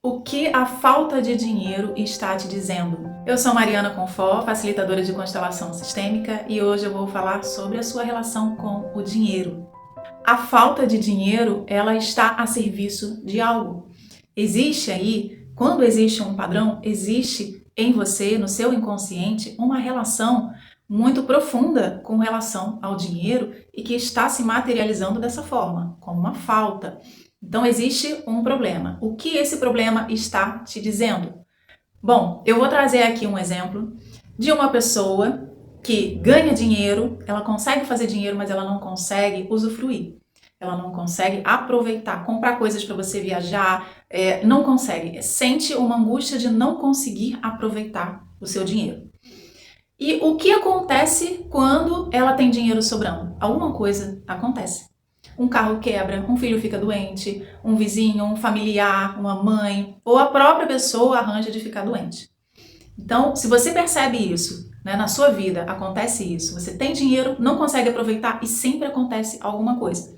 O que a falta de dinheiro está te dizendo? Eu sou Mariana Confort, facilitadora de constelação sistêmica, e hoje eu vou falar sobre a sua relação com o dinheiro. A falta de dinheiro, ela está a serviço de algo. Existe aí, quando existe um padrão, existe em você, no seu inconsciente, uma relação muito profunda com relação ao dinheiro e que está se materializando dessa forma, como uma falta. Então existe um problema. O que esse problema está te dizendo? Bom, eu vou trazer aqui um exemplo de uma pessoa que ganha dinheiro, ela consegue fazer dinheiro, mas ela não consegue usufruir. Ela não consegue aproveitar, comprar coisas para você viajar, não consegue. Sente uma angústia de não conseguir aproveitar o seu dinheiro. E o que acontece quando ela tem dinheiro sobrando? Alguma coisa acontece. Um carro quebra, um filho fica doente, um vizinho, um familiar, uma mãe, ou a própria pessoa arranja de ficar doente. Então, se você percebe isso, né, na sua vida acontece isso, você tem dinheiro, não consegue aproveitar e sempre acontece alguma coisa.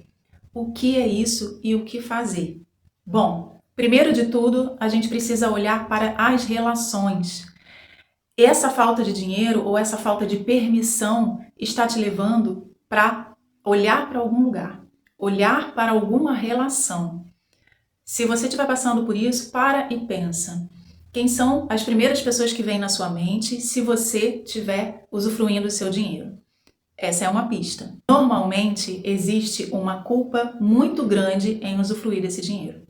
O que é isso e o que fazer? Bom, primeiro de tudo, a gente precisa olhar para as relações. Essa falta de dinheiro ou essa falta de permissão está te levando para olhar para algum lugar, olhar para alguma relação. Se você estiver passando por isso, para e pensa. Quem são as primeiras pessoas que vêm na sua mente se você estiver usufruindo do seu dinheiro? Essa é uma pista. Normalmente existe uma culpa muito grande em usufruir desse dinheiro.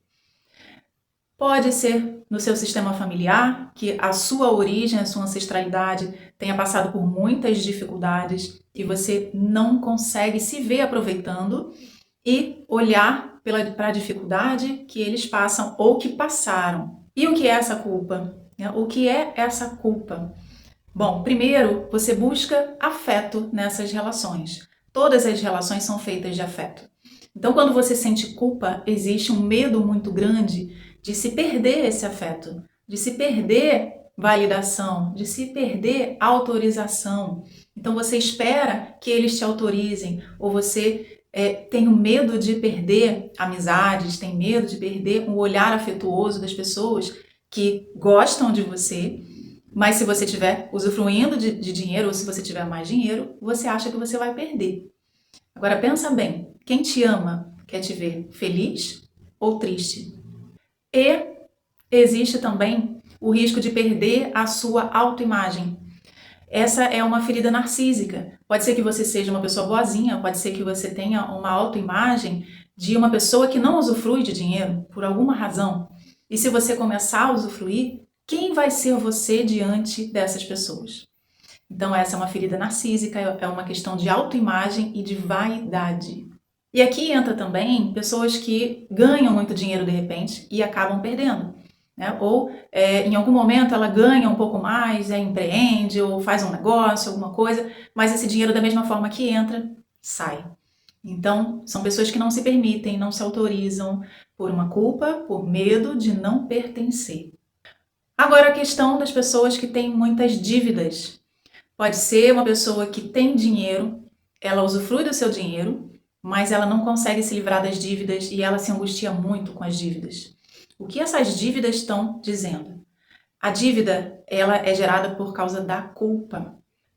Pode ser no seu sistema familiar, que a sua origem, a sua ancestralidade tenha passado por muitas dificuldades e você não consegue se ver aproveitando e olhar para a dificuldade que eles passam ou que passaram. E o que é essa culpa? O que é essa culpa? Bom, primeiro, você busca afeto nessas relações. Todas as relações são feitas de afeto. Então, quando você sente culpa, existe um medo muito grande de se perder esse afeto, de se perder validação, de se perder autorização. Então, você espera que eles te autorizem, ou você tem o medo de perder amizades, tem medo de perder o olhar afetuoso das pessoas que gostam de você. Mas se você estiver usufruindo de dinheiro, ou se você tiver mais dinheiro, você acha que você vai perder. Agora pensa bem, quem te ama quer te ver feliz ou triste? E existe também o risco de perder a sua autoimagem. Essa é uma ferida narcísica. Pode ser que você seja uma pessoa boazinha, pode ser que você tenha uma autoimagem de uma pessoa que não usufrui de dinheiro por alguma razão. E se você começar a usufruir, quem vai ser você diante dessas pessoas? Então essa é uma ferida narcísica, é uma questão de autoimagem e de vaidade. E aqui entra também pessoas que ganham muito dinheiro de repente e acabam perdendo. Né? Ou em algum momento ela ganha um pouco mais, empreende ou faz um negócio, alguma coisa, mas esse dinheiro da mesma forma que entra, sai. Então, são pessoas que não se permitem, não se autorizam por uma culpa, por medo de não pertencer. Agora a questão das pessoas que têm muitas dívidas. Pode ser uma pessoa que tem dinheiro, ela usufrui do seu dinheiro, mas ela não consegue se livrar das dívidas e ela se angustia muito com as dívidas. O que essas dívidas estão dizendo? A dívida, ela é gerada por causa da culpa.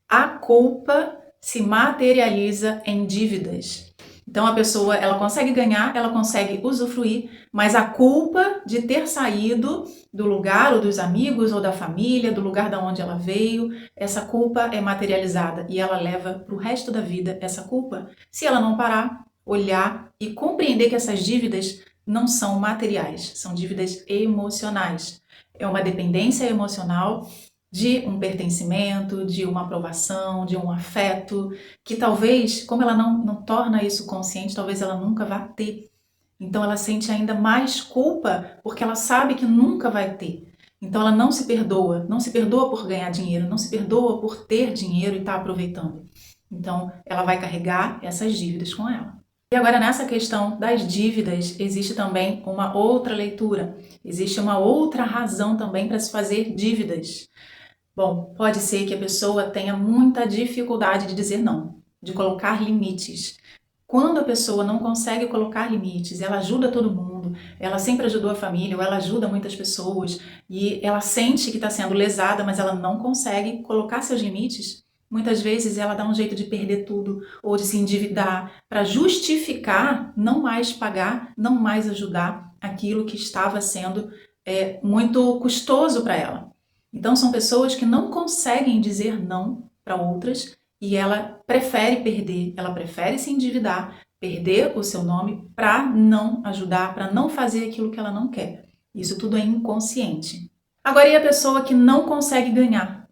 A culpa se materializa em dívidas. Então a pessoa, ela consegue ganhar, ela consegue usufruir, mas a culpa de ter saído do lugar ou dos amigos ou da família, do lugar da onde ela veio, essa culpa é materializada e ela leva para o resto da vida essa culpa, se ela não parar, olhar e compreender que essas dívidas não são materiais, são dívidas emocionais. É uma dependência emocional de um pertencimento, de uma aprovação, de um afeto, que talvez, como ela não torna isso consciente, talvez ela nunca vá ter. Então ela sente ainda mais culpa porque ela sabe que nunca vai ter. Então ela não se perdoa por ganhar dinheiro, não se perdoa por ter dinheiro e estar aproveitando. Então ela vai carregar essas dívidas com ela. E agora nessa questão das dívidas, existe também uma outra leitura, existe uma outra razão também para se fazer dívidas. Bom, pode ser que a pessoa tenha muita dificuldade de dizer não, de colocar limites. Quando a pessoa não consegue colocar limites, ela ajuda todo mundo, mundo, ela sempre ajudou a família, ou ela ajuda muitas pessoas, e ela sente que está sendo lesada, mas ela não consegue colocar seus limites, muitas vezes ela dá um jeito de perder tudo, ou de se endividar, para justificar não mais pagar, não mais ajudar aquilo que estava sendo muito custoso para ela. Então são pessoas que não conseguem dizer não para outras, e ela prefere perder, ela prefere se endividar, perder o seu nome para não ajudar, para não fazer aquilo que ela não quer. Isso tudo é inconsciente. Agora, e a pessoa que não consegue ganhar?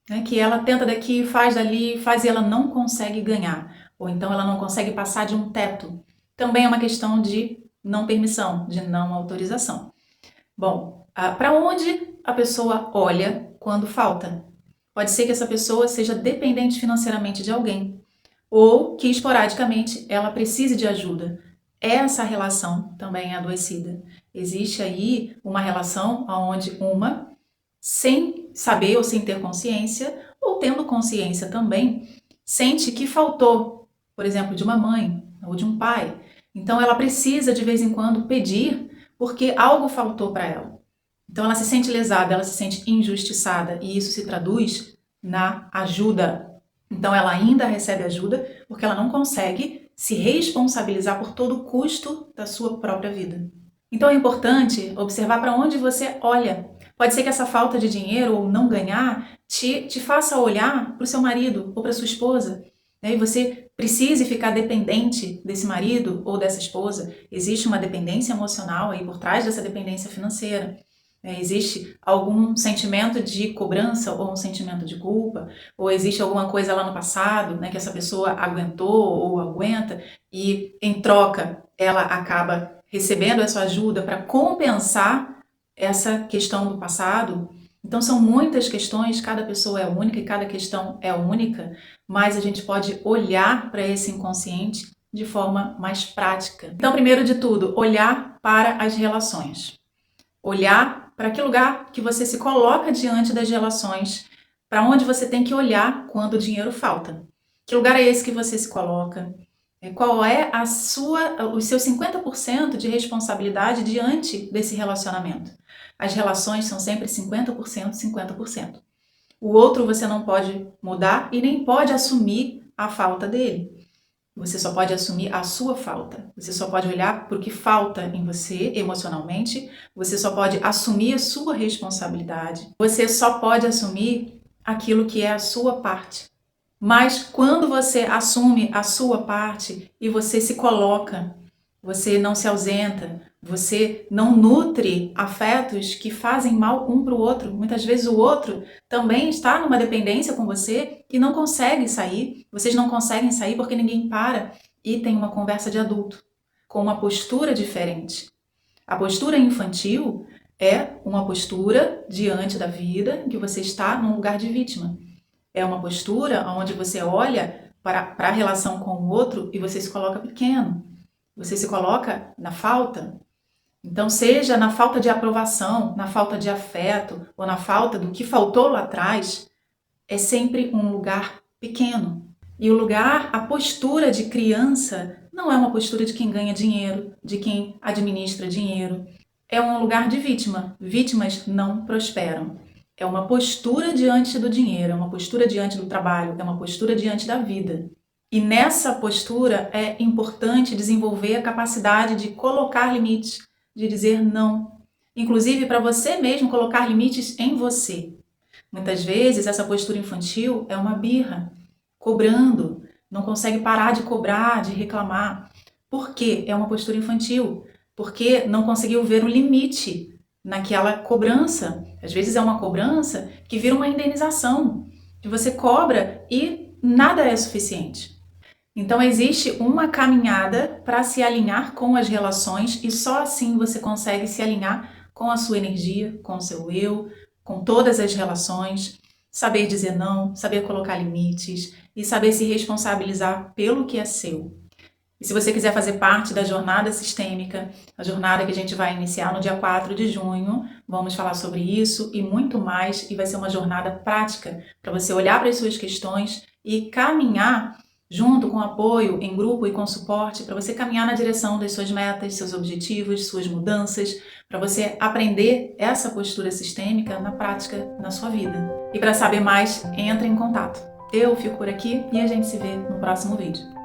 Né? Que ela tenta daqui, faz dali, faz e ela não consegue ganhar. Ou então ela não consegue passar de um teto. Também é uma questão de não permissão, de não autorização. Bom, para onde a pessoa olha quando falta? Pode ser que essa pessoa seja dependente financeiramente de alguém, ou que esporadicamente ela precise de ajuda. Essa relação também é adoecida. Existe aí uma relação onde uma, sem saber ou sem ter consciência, ou tendo consciência também, sente que faltou, por exemplo, de uma mãe ou de um pai. Então ela precisa de vez em quando pedir porque algo faltou para ela. Então ela se sente lesada, ela se sente injustiçada e isso se traduz na ajuda. Então ela ainda recebe ajuda porque ela não consegue se responsabilizar por todo o custo da sua própria vida. Então é importante observar para onde você olha. Pode ser que essa falta de dinheiro ou não ganhar te faça olhar para o seu marido ou para sua esposa, né? E você precise ficar dependente desse marido ou dessa esposa. Existe uma dependência emocional aí por trás dessa dependência financeira. Existe algum sentimento de cobrança ou um sentimento de culpa, ou existe alguma coisa lá no passado, né, que essa pessoa aguentou ou aguenta e em troca ela acaba recebendo essa ajuda para compensar essa questão do passado. Então são muitas questões, cada pessoa é única e cada questão é única, mas a gente pode olhar para esse inconsciente de forma mais prática. Então, primeiro de tudo, olhar para as relações. Olhar para que lugar que você se coloca diante das relações, para onde você tem que olhar quando o dinheiro falta. Que lugar é esse que você se coloca? Qual é os seus 50% de responsabilidade diante desse relacionamento? As relações são sempre 50%, 50%. O outro você não pode mudar e nem pode assumir a falta dele. Você só pode assumir a sua falta. Você só pode olhar para o que falta em você emocionalmente. Você só pode assumir a sua responsabilidade. Você só pode assumir aquilo que é a sua parte. Mas quando você assume a sua parte e você se coloca, você não se ausenta, você não nutre afetos que fazem mal um para o outro. Muitas vezes o outro também está numa dependência com você e não consegue sair. Vocês não conseguem sair porque ninguém para e tem uma conversa de adulto, com uma postura diferente. A postura infantil é uma postura diante da vida em que você está num lugar de vítima. É uma postura onde você olha para a relação com o outro e você se coloca pequeno. Você se coloca na falta. Então, seja na falta de aprovação, na falta de afeto ou na falta do que faltou lá atrás, é sempre um lugar pequeno. E o lugar, a postura de criança, não é uma postura de quem ganha dinheiro, de quem administra dinheiro. É um lugar de vítima. Vítimas não prosperam. É uma postura diante do dinheiro, é uma postura diante do trabalho, é uma postura diante da vida. E nessa postura é importante desenvolver a capacidade de colocar limites, de dizer não. Inclusive para você mesmo colocar limites em você. Muitas vezes essa postura infantil é uma birra, cobrando, não consegue parar de cobrar, de reclamar. Por quê? É uma postura infantil, porque não conseguiu ver o limite naquela cobrança. Às vezes é uma cobrança que vira uma indenização, que você cobra e nada é suficiente. Então existe uma caminhada para se alinhar com as relações e só assim você consegue se alinhar com a sua energia, com o seu eu, com todas as relações, saber dizer não, saber colocar limites e saber se responsabilizar pelo que é seu. E se você quiser fazer parte da jornada sistêmica, a jornada que a gente vai iniciar no dia 4 de junho, vamos falar sobre isso e muito mais, e vai ser uma jornada prática para você olhar para as suas questões e caminhar junto com apoio em grupo e com suporte para você caminhar na direção das suas metas, seus objetivos, suas mudanças, para você aprender essa postura sistêmica na prática, na sua vida. E para saber mais, entre em contato. Eu fico por aqui e a gente se vê no próximo vídeo.